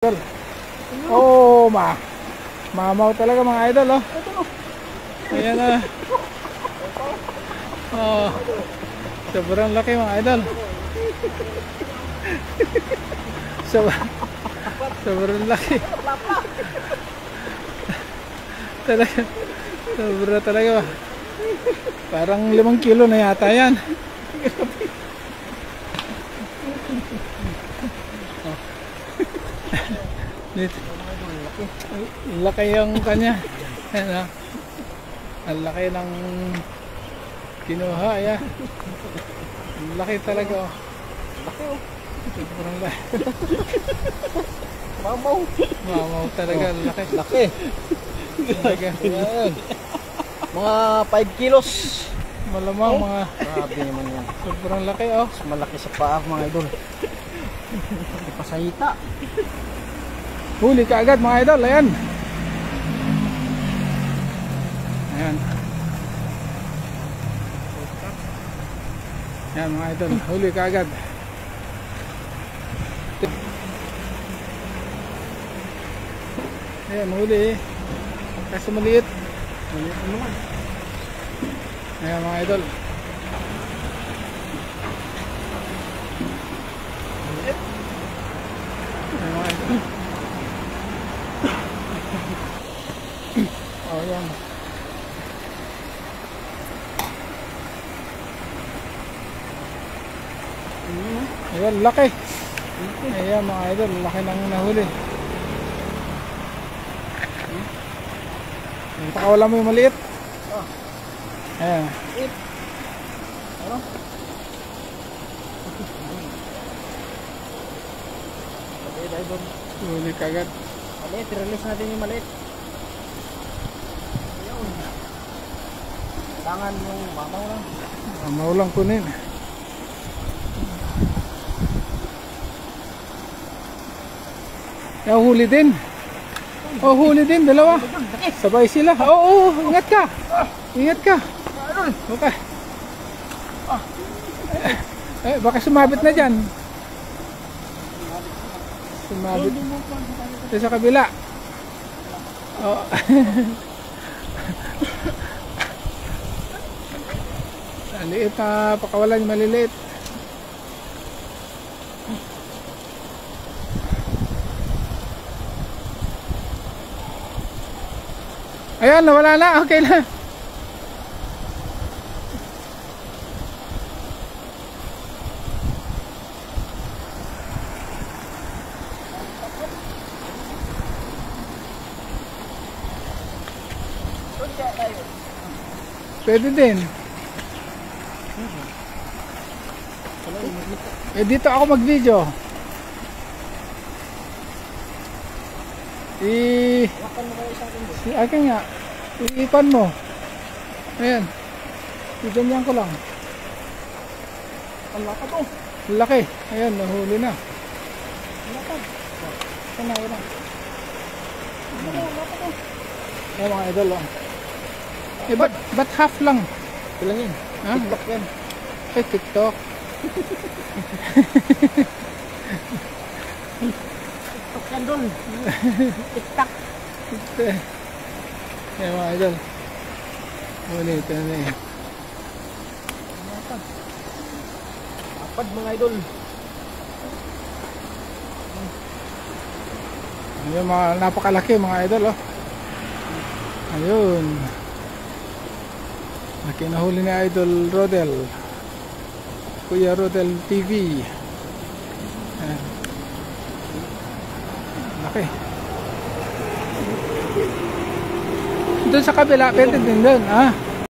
Idol. Oh, mamaw talaga mga idol, oh. Ayan na. Oh. Sobrang laki mga idol. Sobrang laki. Talaga. Sobrang talaga ba? Parang 5 kilo na yata yan. Ang laki yung kanya. Ayan, ang laki ng kinuha. Ayan. Ang laki talaga, oh. Laki, oh. Sobrang laki. Mamaw talaga. Laki. Laki. Talaga. Ayan. Mga 5 kilos. Malamang mga Grabe naman yan. sobrang laki, oh. Mas malaki sa paa mga idol. Hindi pa sa hita. Huli ka agad mga idol. Ayan. Ayan. Ayan mga idol. Huli ka agad. Ayan, huli. Kasi maliit. Maliit naman. Ayan mga idol. Ayan mga idol. Oh, yan. Ayan, laki. Ayan mga idol, laki nang nahuli. Pakawala mo yung maliit. Ayan. Ano? Maliit idol. Huli kagad. Maliit, i-release natin yung maliit. Ayun. Kailangan yung mamaw lang. Maulang kunin. Kaya huli din. Oh, huli din, dalawa. Sabay sila. Oo, ingat ka. Ingat ka. Okay. Baka sumabit na dyan. Sumabit. Ito sa kabila. Oh. Maliit na pakawalan, maliliit. Ayan, nawala na. Okay na. Pwede din. Dito ako mag-video. Akin nga. Iipan mo. Ayan. Iganyan ko lang. Ang laki to. Laki. Ayan, nahuli na. Ang laki. Sana, wala. Ang laki to. Ayan mga idol, oh. Ba't half lang? Ito lang yun. Ha? TikTok yan. Ay, TikTok. TikTok yan dun. TikTok. Ayan mga idol. Huli, ito na eh. Apad mga idol. Ayan mga napakalaki mga idol, oh. Ayun. Nakinahuli ni Idol Rodel. Kuya Rodel TV. Ayan. Laki. Doon sa kabila, pwede din doon, ah.